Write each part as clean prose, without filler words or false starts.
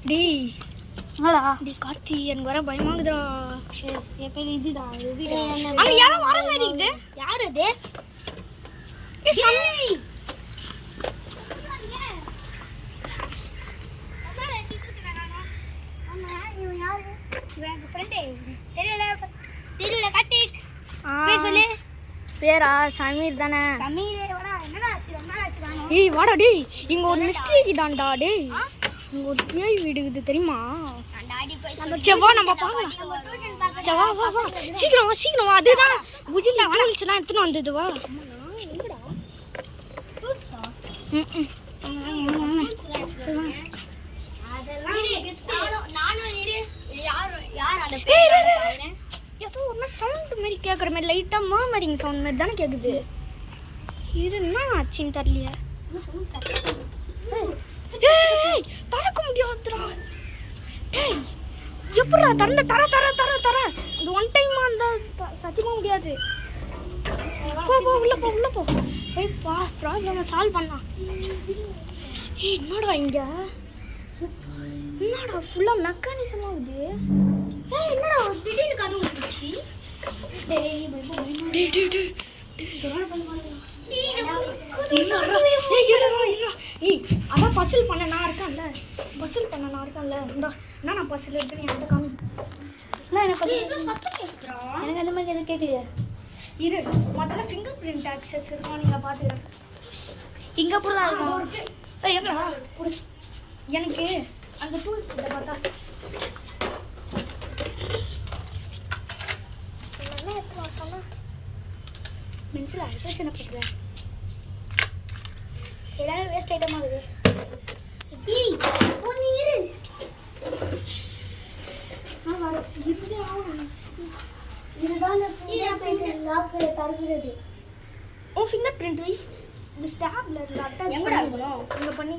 டேய் என்னடா டேய் கார்த்தி எனக்கு வர பயமாகுதுடா. எப்ப இதுடா அங்க யாரோ வர மாதிரி இது. யார் அது? ஏய் சம்மி பேரா சமீர் தானே? ஏய் வாடா டேய், இங்க ஒரு மிஸ்டேக் தான்டா டேய். இங்க ஒரு பேய் வீடு இருக்குது தெரியுமா? செவ்வா நம்ம பார்க்கலாம். செவ்வா வா வா சீக்கிரம் வா சீக்கிரம் வா. அதுதான் புஜில டூல்ஸ்லாம் எடுத்துன்னு வந்தது. வா ஏதோ ஒரு சவுண்ட் மாதிரி கேட்குற மாதிரி லைட்டாக மர்மரிங் சவுண்ட் மாதிரி தானே கேட்குது. இதுன்னா ஆச்சுன்னு தெரியலையே. ஏய் திறக்க முடியாதுடா. டேய் எப்படா தர தர தர தர தர இந்த ஒன் டைமா அந்த சத்தியமாக முடியாது. போ போ உள்ள போ உள்ள போ போய் பா ப்ராப்ளமை சால்வ் பண்ணா. ஏய் என்னடா இங்க என்னடா ஃபுல்லாக மெக்கானிசம் ஆகுது. ஏய் என்னடா திடீர்னு கதவு வந்துச்சு. டேய் டேய் டேய் டேய் சரவண பண்ணு. ஏய் அதான் பசில் பண்ண நான் இருக்கேன்ல. பசில் பண்ண நான் இருக்கேன்ல. இந்தா நான் பசில் எடுத்து நீ அந்த காமி. நான் என்ன பசில் சத்தம் கேட்குறா. எனக்கு அந்த மாதிரி எதுவும் கேட்கலையே. இரு முதல்ல ஃபிங்கர் பிரிண்ட் ஆக்சஸ் இருக்கும். நீங்கள் பார்த்துக்கிறேன். இங்கே அப்படி தான் இருக்கும். ஏய் எங்கடா கொடு எனக்கு அந்த டூல்ஸ் இதை பார்த்தா என்ன எத்தனை சொன்னா மென்சில் பிரச்சனை பண்ணுறேன். எல்லாரும் வேஸ்ட் ஐட்டமாக இருக்குது. இருந்தே ஆகணும். இதுதான் தருகிறது. உன் ஃபிங்கர் பிரிண்ட் இந்த ஸ்டாப்லரில் அட்டாச் பண்ணணும். இங்கே பண்ணி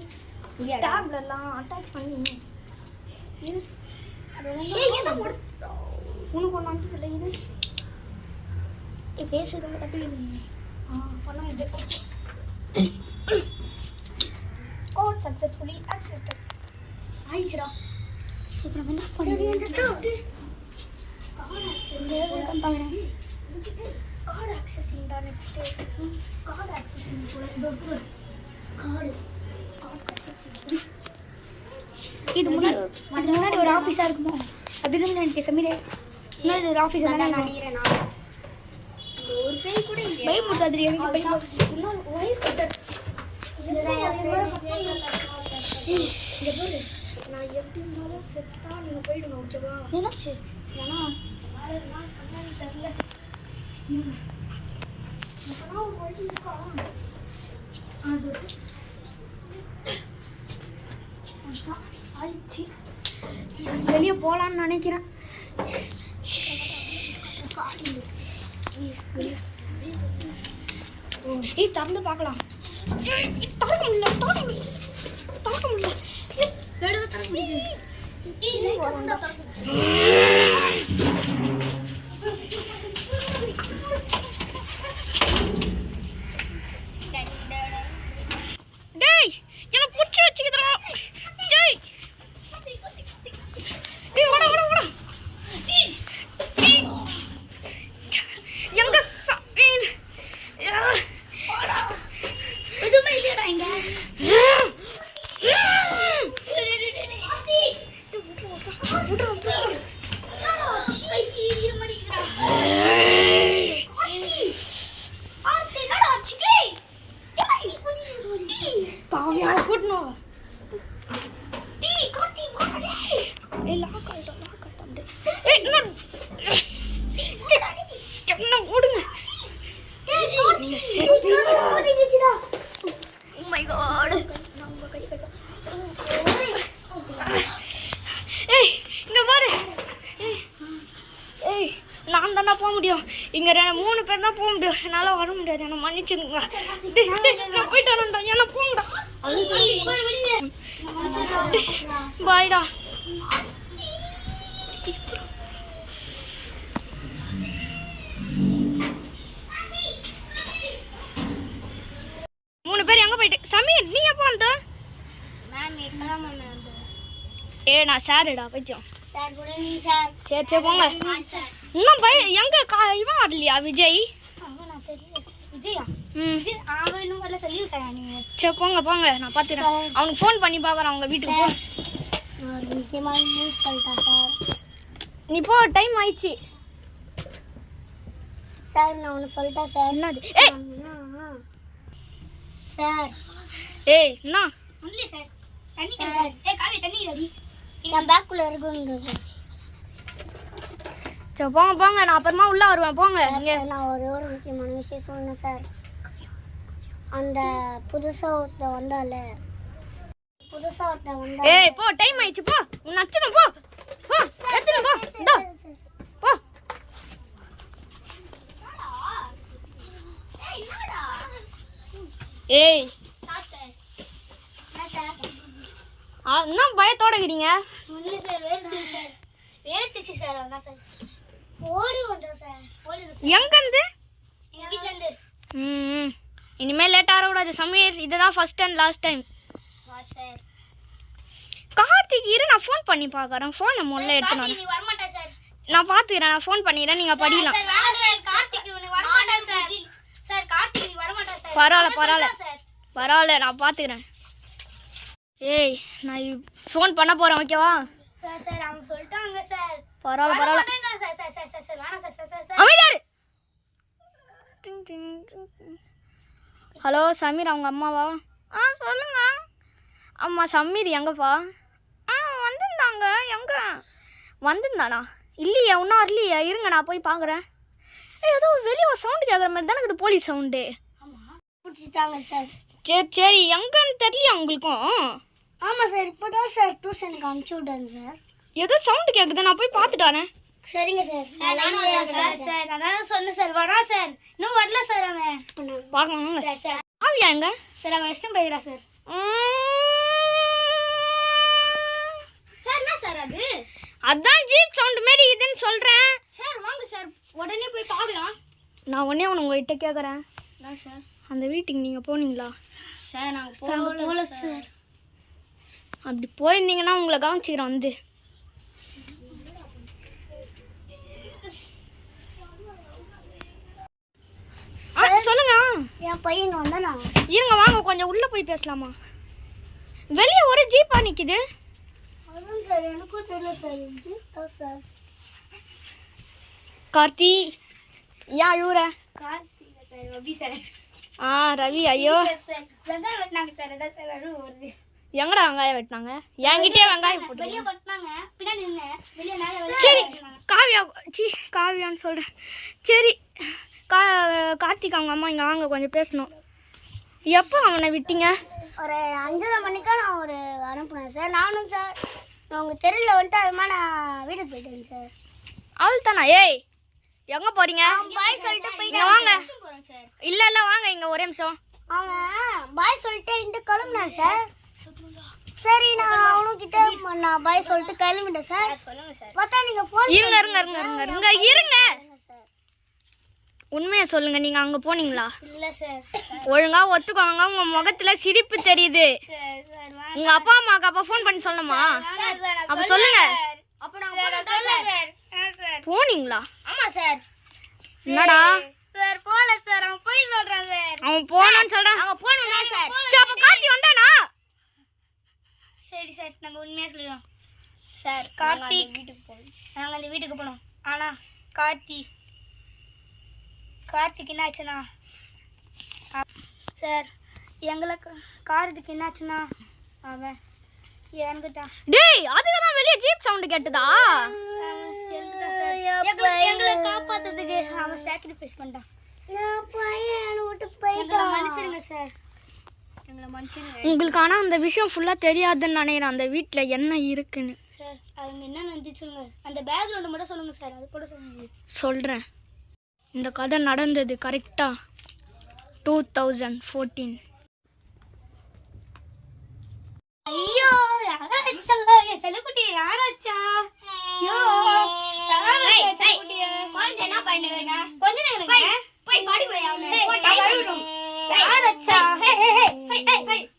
ஸ்டாப்லர்லாம் அட்டாச் பண்ணி உனக்கு ஒன்று அனுப்பதில்லை. இது பேசுறது ரொம்ப தப்பிடுங்க. பண்ண இது கோட் சக்ஸஸ்ஃபுல்லி ஆக்டிவேட்டட் ஆயிடுச்சுடா. சீக்கிரம் என்ன பண்ணுறது? கார்டு ஆக்சஸிங்டா. நெக்ஸ்ட்டு கார்டு ஆக்சஸிங் கூட கார்டு இது முன்னாடி ஒரு ஆஃபீஸாக இருக்குமோ அப்படிதான் நினைக்கிறேன். சமீரே முன்னாடி ஒரு ஆஃபீஸாக தானே நான் நினைக்கிறேன். நான் ஒரு பேய் கூட இல்லை. பயமுட்டாது எனக்கு. பையன் இன்னும் ஒயர் கட்டர் நான் எப்படி இருந்தாலும் செத்தா நீங்கள் போயிடுங்க. ஓகேவா? என்னாச்சு? ஏன்னா தெரியல. ஒரு வழி இருக்கா? அது ஆயிடுச்சு. வெளியே போகலான்னு நினைக்கிறேன். ஏய் திறந்து பார்க்கலாம். திறக்க முடியல திறக்க முடியல திறக்க முடியல. வேடுதான் திறக்க முடியுது. டேய் என்ன புடிச்சு வச்சுக்கிறா. டேய் டேய் வாடா வாடா வாடா. எங்க எதுவுமே இல்லைடா இங்க. நான் தானே போக முடியும். இங்கே 3 பேர் தான் போக முடியும். என்னால் வர முடியாது. என்னை மன்னிச்சுங்க. நான் போயிட்டு வரேன்டா. என்ன போங்கடா. பாய்டா. மூணு பேர் எங்கே போயிட்டு? சமீர் நீ எப்போ வந்த? நான் சாருடா பைத்தியம். Sir good evening sir. சரி போங்க. இன்னும் எங்க இவன் வரலையா விஜய்? நான் தெரியல விஜயா. விஜய் அவன் இன்னும் வரல சொல்லி சார் நீங்க. சரி போங்க நான் பார்த்துக்கிறேன். அவனுக்கு ஃபோன் பண்ணி பார்க்குறேன் அவங்க வீட்டுக்கு போ. நான் முக்கியமான நியூஸ் சொல்லிட்டேன் சார். நீ போ, டைம் ஆயிடுச்சு. சார் நான் ஒன்று சொல்லிட்டேன் சார். என்னது? சார் என்ன ஒன்லி சார் தண்ணி சார். காவி தண்ணி அடி என் பேக்குள்ள இருக்குங்க. சரி போங்க நான் அப்புறமா உள்ள வருவேன். போங்க. நான் ஒரு முக்கியமான விஷயம் சொன்னேன் சார். அந்த புதுசாக ஒருத்தன் வந்தால போ, டைம் ஆயிடுச்சு. போ, உன் அச்சனும் போ எடுத்துன்னு போ. இந்தா போ. என்ன பயத்தோட இருக்கிறீங்க? எங்கேருந்து? இனிமேல் லேட் ஆகக்கூடாது சமீர். இதுதான் first and last time. Karthik இரு, நான் ஃபோன் பண்ணி பார்க்குறேன். ஃபோனை முதல்ல எடுத்துன்னு நான் பார்த்துக்கிறேன். நான் ஃபோன் பண்ணிக்கிறேன், நீங்கள் படிக்கலாம். பரவாயில்ல நான் பார்த்துக்கிறேன். நான் ஃபோன் பண்ண போகிறேன், ஓகேவா? பரவாயில்ல. ஹலோ சமீர், அவங்க அம்மாவா? சொல்லுங்க. அம்மா சமீர் எங்கப்பா? வந்திருந்தாங்க. எங்கே வந்திருந்தானா? இல்லையே, இன்னும் வரலையே. இருங்க நான் போய் பார்க்குறேன். ஏதோ வெளியே ஒரு சவுண்டு கேட்குற மாதிரி தானே இருக்குது, போலீஸ் சவுண்டு. பிடிச்சிட்டாங்க சார். சரி எங்கன்னு தெரியலையா உங்களுக்கும்? ஆமாம் சார், இப்போ தான் சார் டியூஷனுக்கு அனுப்பிச்சி விட்டேன் சார். ஏதோ சவுண்டு கேட்குது, நான் போய் பார்த்துட்டானே. சரிங்க சார். சார் அதான் சொன்னேன் சார். வரா சார், இன்னும் வரல சார். அவன் பார்க்கலாம். சார் ஆவியா எங்க சார்? அவன் ரெஸ்ட்டும் போயிடா சார். சார் என்ன சார் அது? அதான் ஜீப் சவுண்ட் மாரி இதுன்னு சொல்கிறேன் சார். வாங்க சார், உடனே போய் பார்க்கலாம். நான் உடனே உங்கள்கிட்ட கேட்குறேன். என்ன சார்? அந்த வீட்டுக்கு நீங்கள் போனீங்களா? சார் நாங்கள் போகல சார். அப்படி போயிருந்தீங்கன்னா உங்களை கவனிச்சிக்கிறேன் வந்து. சொல்லுங்க. என் பையன் வந்தானா? இருங்க வாங்க, கொஞ்சம் உள்ளே போய் பேசலாமா? வெளியே ஒரு ஜீப்பா நிற்கிது. அதுவும் சார் எனக்கும் தெரியல சார். Jeep sir. கார்த்தி ஏன் அழுவுற? Karthi sir, Ravi sir. ரவி. ஐயோ வெங்காயம் வெட்டினாங்க சார். அதான் சார் அழுவு வருது. எங்கடா வெங்காயம் வெட்டினாங்க? என்கிட்டே வெங்காயம் போட்டு வெளியே வெட்டினாங்க. பின்னாடி நின்று வெளியே நாளை. சரி காவியான்னு சொல்கிறேன். சரி கார்த்திக் அவங்க அம்மா இங்கே வாங்க, கொஞ்சம் பேசணும். எப்போ அவனை விட்டீங்க? ஒரு 5:30 மணிக்கா நான் அனுப்புனேன் சார். நானும் சார் உங்கள் தெருவில் வந்துட்டு அதுமா நான் வீட்டுக்கு போயிட்டேன் சார். அவள் தானா? எங்கே போகிறீங்க? பாய் சொல்லிட்டு போயிட்டு வாங்க. சார். இல்லை வாங்க இங்கே ஒரே நிமிஷம். அவன் பாய் சொல்லிட்டு இந்த கிளம்புனேன் சார். சரி நான் அவனுக்கிட்ட நான் பாய் சொல்லிட்டு கிளம்பிட்டேன் சார். சொல்லுங்க சார். பார்த்தா நீங்கள் ஃபோன் இருங்க உண்மையை சொல்லுங்க. நீங்கள் அங்கே போனீங்களா? இல்லை சார். ஒழுங்கா ஒத்துக்கோங்க. உங்கள் முகத்தில் சிரிப்பு தெரியுது. உங்கள் அப்பா அம்மாவுக்கு அப்போ ஃபோன் பண்ணி சொல்லணுமா? அப்போ சொல்லுங்க. போனீங்களா? ஆமாம் சார். என்னடா சார் போகல சார். அவன் போய் சொல்கிறான் சார். அவன் போனான்னு சொல்கிறான். அவன் போனா சார். அப்போ கார்த்தி வந்தானா? சரி சார், நாங்கள் உண்மையாக சொல்லிடுறோம் சார். கார்த்திக் வீட்டுக்கு போகணும். நாங்கள் அந்த வீட்டுக்கு போனோம். ஆனால் கார்த்திக் என்ன ஆச்சுன்னா சார், எங்களுக்கு கார்த்திக் என்னாச்சுன்னா அவன் இறந்துட்டான். அதுக்கு தான் வெளியே ஜீப் சவுண்டு கேட்டுதா? எங்களை காப்பாற்றுறதுக்கு அவன் சாக்ரிஃபைஸ் பண்ணிட்டான். விட்டு போயிட்டான். மன்னிச்சிருங்க சார், எங்களை மன்னிச்சிருங்க. உங்களுக்கு ஆனால் அந்த விஷயம் ஃபுல்லாக தெரியாதுன்னு நினைக்கிறேன், அந்த வீட்டில் என்ன இருக்குன்னு. சார் அவங்க என்ன நடந்துச்சு சொல்லுங்க. அந்த பேக்ரவுண்டு மட்டும் சொல்லுங்கள் சார். அது கூட சொல்லுங்க. சொல்கிறேன். இந்த கதை நடந்தது கரெக்டாக 2014. ஐயோ யாராச்சா? என் செல்லக்குட்டி யாராச்சா? ஐயோ கொஞ்சம் என்ன பண்ணுங்க? கொஞ்ச நேரம் போய் பாடி போய் அவனை யாராச்சா?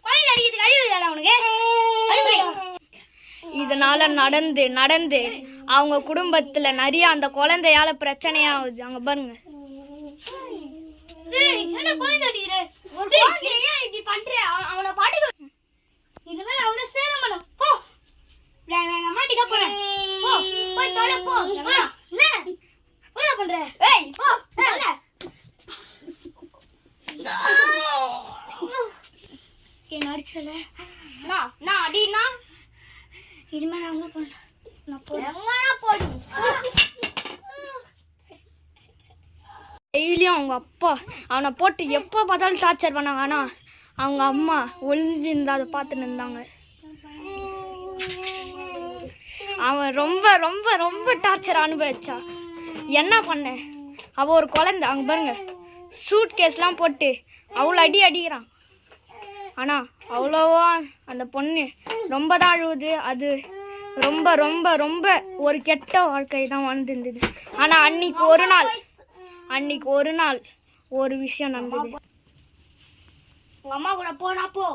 கோயில் அடிக்கிறதுக்கு அழிவு தானே அவனுக்கு? இதனால நடந்து நடந்து அவங்க குடும்பத்துல நிறைய அந்த குழந்தையால பிரச்சனையாகுது. அங்க பாருங்க. என்ன குழந்தை அடிக்கிற? ஒரு குழந்தை ஏன் இப்படி பண்ற? அவன பாட்டுக்கு இனிமேல் அவன சேலம் பண்ணு. போ. நான் அம்மாட்டிக்க போறேன். போ. போய் தொட போ. என்ன? என்ன பண்ற? ஏய் போ. நல்ல. என்ன அடிச்சல? நான் அடினா இனிமே நான் என்ன பண்ண? நான் போறேன். போடி. டெய்லியும் அவங்க அப்பா அவனை போட்டு எப்போ பார்த்தாலும் டார்ச்சர் பண்ணாங்க. ஆனால் அவங்க அம்மா ஒளிஞ்சிருந்தா அதை பார்த்துட்டு இருந்தாங்க. அவன் ரொம்ப ரொம்ப ரொம்ப டார்ச்சர் அனுபவிச்சா. என்ன பண்ண? அவள் ஒரு குழந்தை. அவங்க பாருங்க, சூட் கேஸ்லாம் போட்டு அவ்வளோ அடிக்கிறான். ஆனால் அவ்வளோவா அந்த பொண்ணு ரொம்ப தான் அழுவுது. அது ரொம்ப ரொம்ப ரொம்ப ஒரு கெட்ட வாழ்க்கை தான் வாழ்ந்துருந்தது. ஆனால் அன்னைக்கு ஒரு நாள் ஒரு விஷயம் நடந்தது. உங்க அம்மா கூட போனா போ.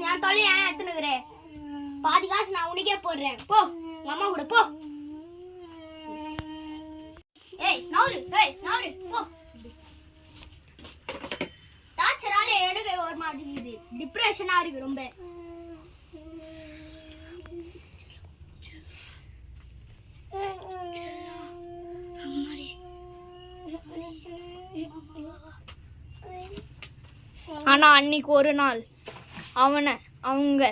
என் தொழில் ஏன் எடுத்துனுக்குறேன்? பாதி காசு நான் உனக்கே போடுறேன். போ உங்க அம்மா கூட போ. ஏய் நவுரு போ. டார்ச்சரால எடுக்க ஒரு மாட்டேங்குது. டிப்ரெஷனா இருக்கு ரொம்ப. ஆனால் அன்னைக்கு ஒரு நாள் அவங்க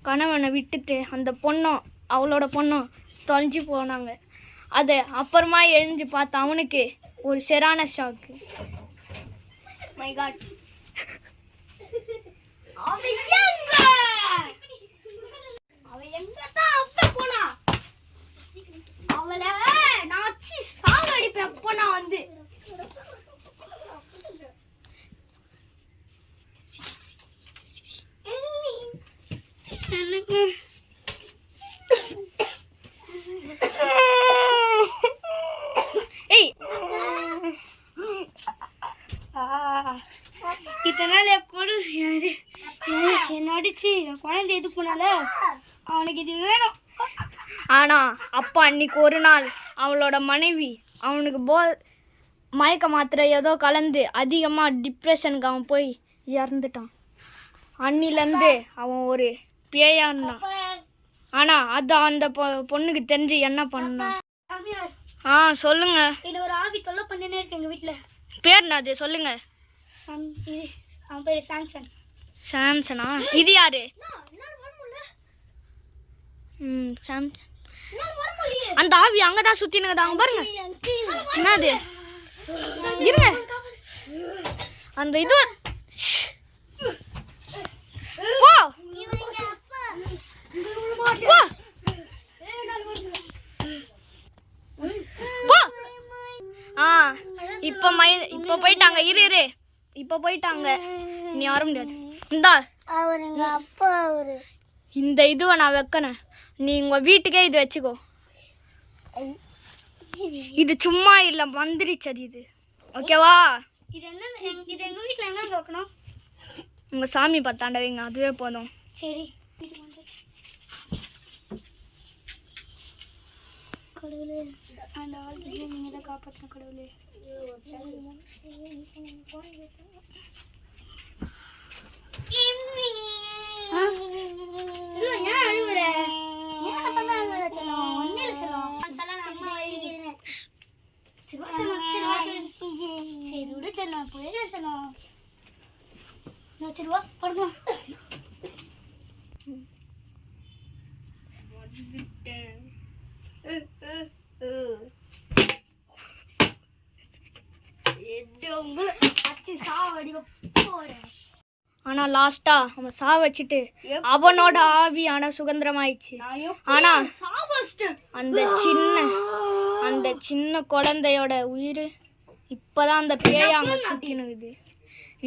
கணவனை விட்டுட்டு அந்த பொண்ணும் அவளோட பொண்ணும் தொலைஞ்சு போனாங்க. அதை அப்புறமா எழுந்து பார்த்து அவனுக்கு ஒரு செரான ஷாக்கு. My God. அவ எங்க தான் அப்ப போனா? அவளை நான் அடிச்சு சாவடிப்பேன். அப்போ நான் வந்து இதனால என்ன அடிச்சு குழந்தை இது போனால அவனுக்கு இது வேணும். ஆனா அப்பா அன்னைக்கு ஒரு நாள் அவளோட மனைவி அவனுக்கு மயக்க மாத்திரை ஏதோ கலந்து அதிகமாக டிப்ரெஷனுக்கு அவன் போய் இறந்துட்டான். அன்னிலேருந்து அவன் ஒரு பேயா இருந்தான். ஆனால் அது அந்த பொண்ணுக்கு தெரிஞ்சு என்ன பண்ணான்? சொல்லுங்க. இது ஒரு ஆவி தொல்லை பண்ணினே இருக்கு எங்கள் வீட்டில். பேர் என்னது சொல்லுங்க. அவன் பேர் சாம்சன். சாம்சனா? இது யாரு? சாம்சன். அந்த ஆவி அங்கதான் சுத்தினுக்குது. அவங்க பாருங்க. என்னது? இருங்க. அந்த இது போ போ போ. இப்போ போயிட்டாங்க. இரு இப்போ போயிட்டாங்க. நீ வர முடியாது. இந்தா அவருங்க அப்பா. இந்த இதுவை நான் வைக்கணும். நீ உங்கள் வீட்டுக்கே இது வச்சுக்கோ. இது சும்மா இல்லை, வந்துருச்சது இது. ஓகேவா? இது என்ன? இது எங்கள் வீட்டில் எங்கே வைக்கணும்? உங்கள் சாமி பார்த்தாண்ட வைங்க, அதுவே போதும். சரி. கடவுளே, அந்த ஆள்கிட்ட நீங்கள் தான் காப்பாற்றின கடவுளே. செல்லம் ஏன் அழுவுற? ஏன் அப்பா தான் அழுவுற செல்லம்? ஒன்னே இல்லை செல்லம். அம்மா அழுகிறேன். சரி விடு செல்லம், போயிடலாம் செல்லம். சரி வா படுக்கலாம். ஆனா லாஸ்டா அவன் சா வச்சுட்டு அவனோட ஆவி ஆனா சுதந்திரமாயிடுச்சு. ஆனா அந்த சின்ன குழந்தையோட உயிர் இப்பதான் அந்த பேய அங்க சுத்தினுக்குது.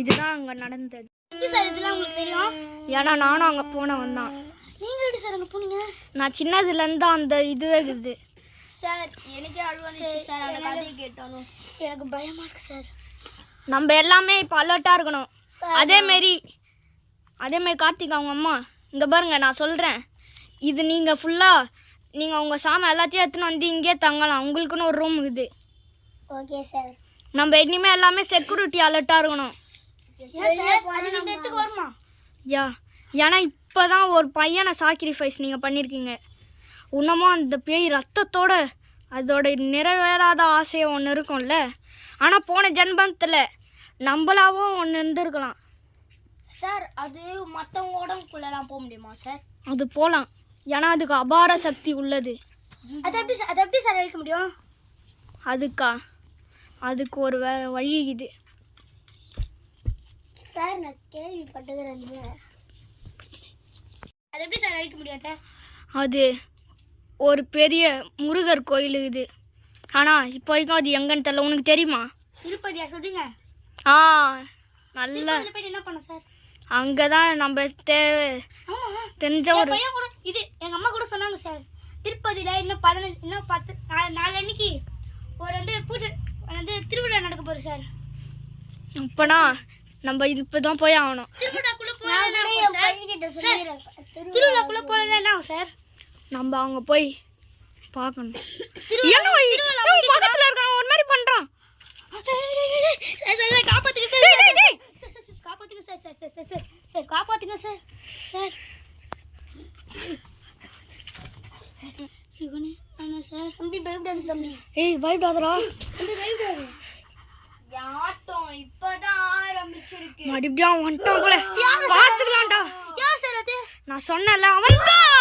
இதுதான் அங்க நடந்தது. ஏன்னா நானும் அங்க போனவன் தான். நீங்க எப்படி சார் அங்க போனீங்க? நான் சின்னதுல இருந்து அந்த இதுவே இருக்குது சார். எனக்கே அழுவ வந்துச்சு சார் அந்த கதையை கேட்டாலும். எனக்கு பயமா இருக்கு சார். நம்ம எல்லாமே இப்போ அலர்ட்டாக இருக்கணும். அதேமாரி கார்த்திக் அவங்க அம்மா இங்கே பாருங்க, நான் சொல்கிறேன், இது நீங்கள் ஃபுல்லாக நீங்கள் உங்கள் சாமான் எல்லாத்தையும் எடுத்துன்னு வந்து இங்கேயே தங்கலாம். உங்களுக்குன்னு ஒரு ரூம் இது. Okay sir. நம்ம இனிமேல் எல்லாமே செக்யூரிட்டி அலர்ட்டாக இருக்கணும். எடுத்துக்கு வருமா? ஏன்னா இப்போ தான் ஒரு பையனை சாக்ரிஃபைஸ் நீங்கள் பண்ணியிருக்கீங்க. இன்னமும் அந்த பேய் ரத்தத்தோட அதோட நிறைவேறாத ஆசையை ஒன்று இருக்கும்ல. ஆனால் போன ஜென்மத்தில் நம்மளாவும் ஒன்று இருந்திருக்கலாம் சார். அது மற்றவங்க உடம்புக்குள்ளலாம் போக முடியுமா சார்? அது போகலாம். ஏன்னா அதுக்கு அபார சக்தி உள்ளது. அது எப்படி சார் அழிக்க முடியும்? அதுக்கு ஒரு வழி இது சார். நான் கேள்விப்பட்டது சார். அது எப்படி சார் அழிக்க முடியும் சார்? அது ஒரு பெரிய முருகர் கோயில் இது. ஆனால் இப்போ வரைக்கும் அது எங்கன்னு தெரியல. உனக்கு தெரியுமா? திருப்பதியா சொல்லுங்க. நல்லா போய் என்ன பண்ண சார்? அங்கே தான் நம்ம தெரிஞ்ச ஒரு பையன் கூட இது எங்கள் அம்மா கூட சொன்னாங்க சார். திருப்பதியில் இன்னும் 10 நாலு அன்னைக்கு ஒரு பூஜை திருவிழா நடக்க போகுது சார். அப்போனா நம்ம இப்போ தான் போய் ஆகணும். திருவிழாக்குள்ளே போனது என்ன ஆகும் சார்? நம்ம அவங்க போய் பார்க்கணும். பக்கத்தில் இருக்காங்க ஒரு மாதிரி பண்ணுறான். காப்பாத்துங்க சார். காப்பாத்துங்க சார். சார் சார் தம்பி பயப்படாது தம்பி. பயப்படாதரா. யாட்டம் இப்பதான் ஆரம்பிச்சிருக்கு. மறுபடியும் வந்துட்டான் போல. பார்த்துக்கலாம்டா. யார் சார் அது? நான் சொன்னல அவன் தான்.